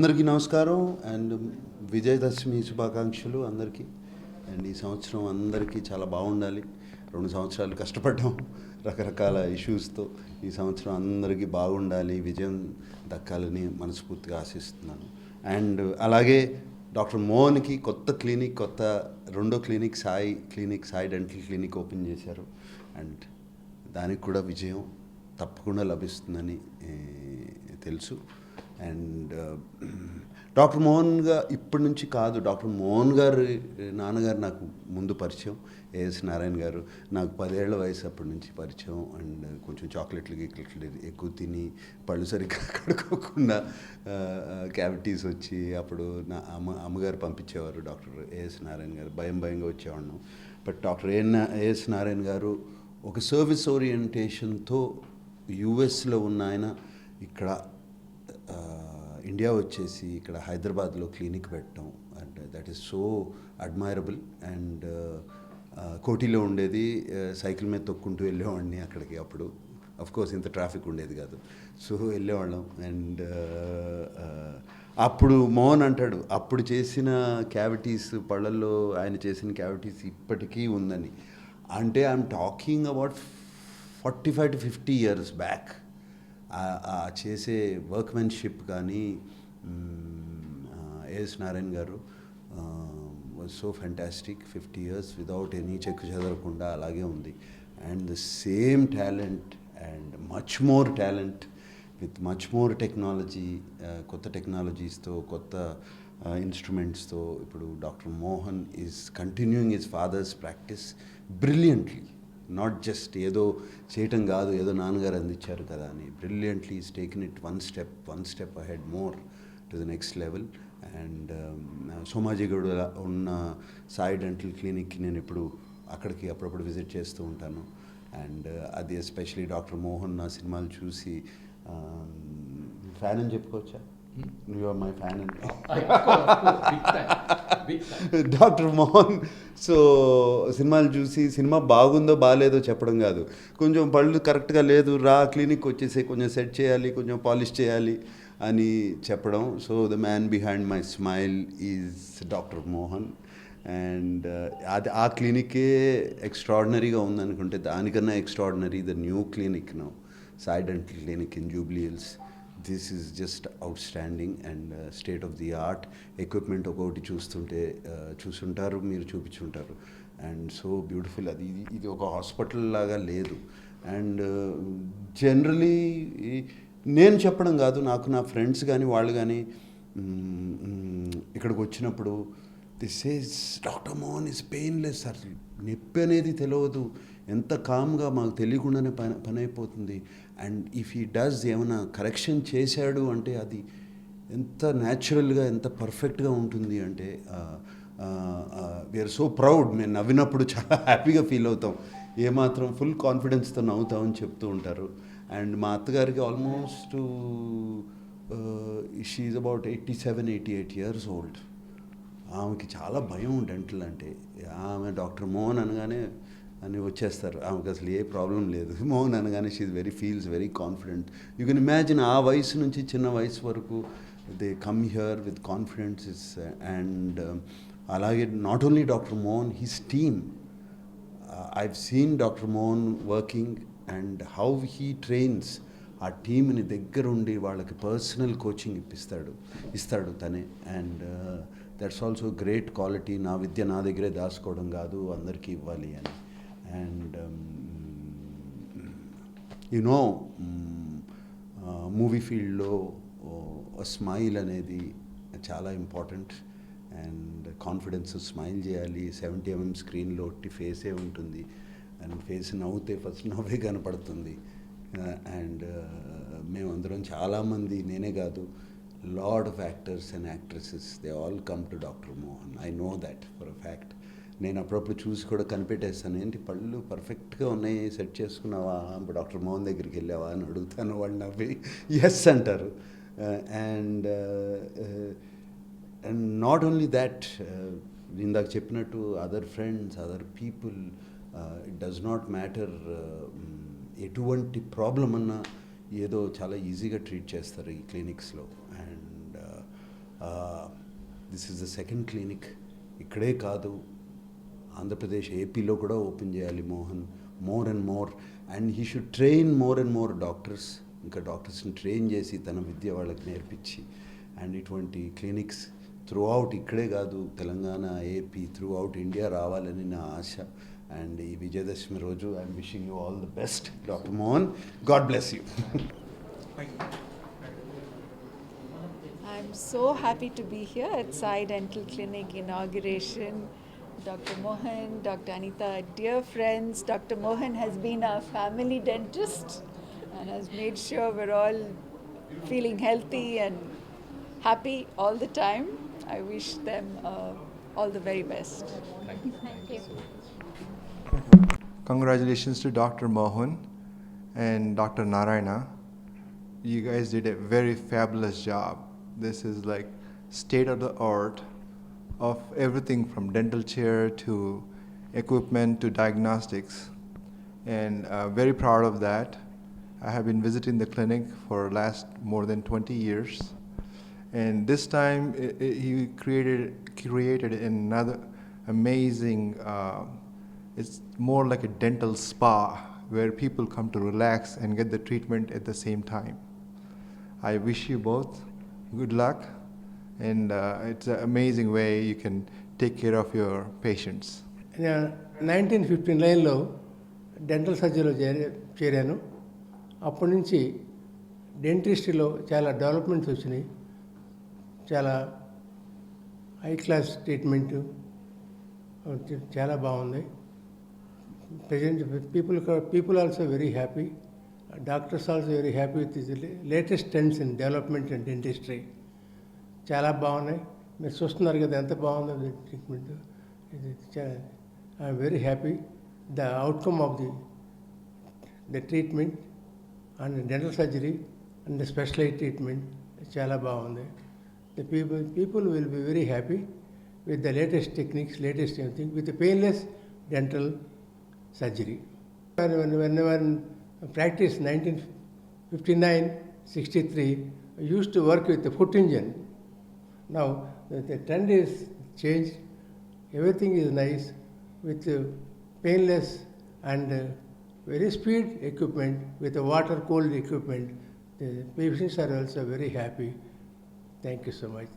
అందరికీ నమస్కారం అండ్ విజయదశమి శుభాకాంక్షలు అందరికీ. అండ్ ఈ సంవత్సరం అందరికీ చాలా బాగుండాలి. 2 సంవత్సరాలు కష్టపడ్డాం రకరకాల ఇష్యూస్తో. ఈ సంవత్సరం అందరికీ బాగుండాలి, విజయం దక్కాలని మనస్ఫూర్తిగా ఆశిస్తున్నాను. అండ్ అలాగే డాక్టర్ మోహన్కి కొత్త రెండో clinic Sai dental clinic open చేశారు. అండ్ దానికి కూడా విజయం తప్పకుండా లభిస్తుందని తెలుసు. అండ్ డాక్టర్ మోహన్గా ఇప్పటి నుంచి కాదు, డాక్టర్ మోహన్ గారు నాన్నగారు నాకు ముందు పరిచయం. ఏఎస్ నారాయణ గారు నాకు 10 ఏళ్ల వయసు అప్పటి నుంచి పరిచయం. అండ్ కొంచెం చాక్లెట్లు ఎక్కువ తిని పళ్ళు సరిగ్గా కడుక్కోకుండా క్యావిటీస్ వచ్చి అప్పుడు నా అమ్మగారు పంపించేవారు డాక్టర్ ఏఎస్ నారాయణ గారు. భయంగా వచ్చేవాడిను. బట్ డాక్టర్ ఏఎస్ నారాయణ గారు ఒక సర్వీస్ ఓరియంటేషన్తో యుఎస్లో ఉన్న ఆయన ఇక్కడ ఇండియా వచ్చేసి ఇక్కడ హైదరాబాద్లో క్లినిక్ పెట్టడం, and that is so admirable. And కోటిలో ఉండేది, సైకిల్ మీద తొక్కుంటూ వెళ్ళేవాడిని అక్కడికి. అప్పుడు కోర్స్ ఇంత ట్రాఫిక్ ఉండేది కాదు, సో వెళ్ళేవాళ్ళం. అండ్ అప్పుడు మోహన్ అంటాడు, అప్పుడు చేసిన క్యావిటీస్, పళ్ళల్లో ఆయన చేసిన క్యావిటీస్ ఇప్పటికీ ఉందని. అంటే I'm talking about 45 to 50 years back. చేసే వర్క్మెన్షిప్ కానీ ఏఎస్ నారాయణ గారు was so fantastic. 50 years without any చెక్కు చెదరకుండా అలాగే ఉంది. And the same talent and much more talent with much more technology, కొత్త టెక్నాలజీస్తో, కొత్త ఇన్స్ట్రుమెంట్స్తో ఇప్పుడు doctor Mohan is continuing his fathers practice brilliantly. Not just ఏదో చేయటం కాదు, ఏదో నాన్నగారు అందించారు కదా అని. Brilliantly is taken it one step ahead more to the next level. And Somajiguda ఉన్న సాయి డెంటల్ క్లినిక్కి నేను ఇప్పుడు అక్కడికి అప్పుడప్పుడు విజిట్ చేస్తూ ఉంటాను. అండ్ అది ఎస్పెషలీ డాక్టర్ మోహన్ నా సినిమాలు చూసి ఫ్యాన్ అని చెప్పుకోవచ్చా? యు ఆర్ మై ఫ్యాన్ అండి డాక్టర్ మోహన్. సో సినిమాలు చూసి సినిమా బాగుందో బాగాలేదో చెప్పడం కాదు, కొంచెం పళ్ళు కరెక్ట్గా లేదు రా క్లినిక్ వచ్చేసి కొంచెం సెట్ చేయాలి, కొంచెం పాలిష్ చేయాలి అని చెప్పడం. So the man behind my smile is doctor Mohan. And అది ఆ క్లినికే ఎక్స్ట్రాడినరీగా ఉందనుకుంటే దానికన్నా extraordinary the new clinic now, Sai dental clinic in Jubilee hills. This is just outstanding and state of the art. Equipment ఒక్కొక్కటి చూసుంటారు, మీరు చూపించుంటారు. And so beautiful. ఇది ఒక hospital లాగా లేదు. అండ్ జనరలీ నేను చెప్పడం కాదు, నాకు నా ఫ్రెండ్స్ కానీ వాళ్ళు కానీ ఇక్కడికి వచ్చినప్పుడు this is doctor Mohan is painless. అసలు నొప్పి అనేది తెలియదు, ఎంత కామ్గా మాకు తెలియకుండానే పని అయిపోతుంది. అండ్ ఇఫ్ హీ డస్ ఏమైనా కరెక్షన్ చేశాడు అంటే అది ఎంత న్యాచురల్గా, ఎంత పర్ఫెక్ట్గా ఉంటుంది అంటే వీఆర్ సో ప్రౌడ్. మేము నవ్వినప్పుడు చాలా హ్యాపీగా ఫీల్ అవుతాం, ఏమాత్రం ఫుల్ కాన్ఫిడెన్స్తో నవ్వుతామని చెప్తూ ఉంటారు. అండ్ మా అత్తగారికి almost she is about 87-88 years old. ఆమెకి చాలా భయం డెంటల్ అంటే. ఆమె డాక్టర్ మోహన్ అనగానే అని వచ్చేస్తారు, ఆమెకు అసలు ఏ ప్రాబ్లం లేదు. మోహన్ అనగానే feels very confident. You can imagine ఆ వయసు నుంచి చిన్న వయసు వరకు they come here with confidence. And అలాగే not only doctor Mohan, his team. I've seen doctor Mohan working and how he trains ఆ టీమ్ని దగ్గరుండి వాళ్ళకి పర్సనల్ కోచింగ్ ఇస్తాడు తనే. And that's also great quality. నా విద్య నా దగ్గరే దాచుకోవడం కాదు, అందరికీ ఇవ్వాలి అని. అండ్ యునో మూవీ ఫీల్డ్లో స్మైల్ అనేది చాలా ఇంపార్టెంట్. అండ్ కాన్ఫిడెన్స్, స్మైల్ చేయాలి. 70 mm స్క్రీన్లో ఒట్టి ఫేసే ఉంటుంది. అండ్ ఫేస్ నవ్వుతే ఫస్ట్ నవ్వే కనపడుతుంది. అండ్ మేమందరం చాలామంది, నేనే కాదు, lot of actors and actresses, they all come to doctor Mohan. I know that for a fact. నేను అప్పుడప్పుడు చూసి కూడా కనిపెట్టేస్తాను, ఏంటి పళ్ళు పర్ఫెక్ట్గా ఉన్నాయి, సెట్ చేసుకున్నావా, డాక్టర్ మోహన్ దగ్గరికి వెళ్ళావా అని అడుగుతాను. వాళ్ళు నవ్వి ఎస్ అంటారు. అండ్ నాట్ ఓన్లీ దాట్, ఇందాక చెప్పినట్టు other friends, other people, it does not matter. ఎటువంటి ప్రాబ్లం అన్నా ఏదో చాలా ఈజీగా ట్రీట్ చేస్తారు ఈ క్లినిక్స్లో. And this is the second clinic. ఇక్కడే కాదు, ఆంధ్రప్రదేశ్ ఏపీలో కూడా ఓపెన్ చేయాలి Mohan. More and more, and he should train more and more doctors. ఇంకా డాక్టర్స్ని ట్రైన్ చేసి తన విద్య వాళ్ళకి నేర్పించి, అండ్ ఇటువంటి క్లినిక్స్ త్రూ అవుట్, ఇక్కడే కాదు Telangana, AP, through out India రావాలని నా ఆశ. అండ్ ఈ విజయదశమి రోజు I'm wishing you all the best, doctor Mohan. God bless you. I'm so happy to be here at Sai Dental Clinic inauguration. Dr. Mohan, Dr. Anita are dear friends. Dr. Mohan has been our family dentist and has made sure we're all feeling healthy and happy all the time. I wish them all the very best. Thank you. Congratulations to Dr. Mohan and Dr. Narayana. You guys did a very fabulous job. This is like state of the art of everything from dental chair to equipment to diagnostics, and very proud of that. I have been visiting the clinic for last more than 20 years, and this time he created another amazing. It's more like a dental spa where people come to relax and get the treatment at the same time. I wish you both good luck, and it's an amazing way you can take care of your patients. 1959లో dental సర్జరీలో చేరాను. అప్పటి నుంచి డెంటిస్ట్రీలో చాలా developments వచ్చినాయి. చాలా high class treatment చాలా బాగుంది. Present people also very happy. Doctors also very happy with the latest trends in development and dentistry. చాలా బాగున్నాయి. మీరు చూస్తున్నారు కదా ఎంత బాగుందో treatment. I'm very happy. The outcome of the treatment and dental surgery and the specialise treatment చాలా బాగుంది. The people will be very happy with the latest techniques, latest everything, with the painless dental surgery. When I practiced 1959, 63, I used to work with the foot engine. Now the trend is changed. Everything is nice with painless and very speed equipment, with the water cooled equipment. The patients are also very happy. Thank you so much.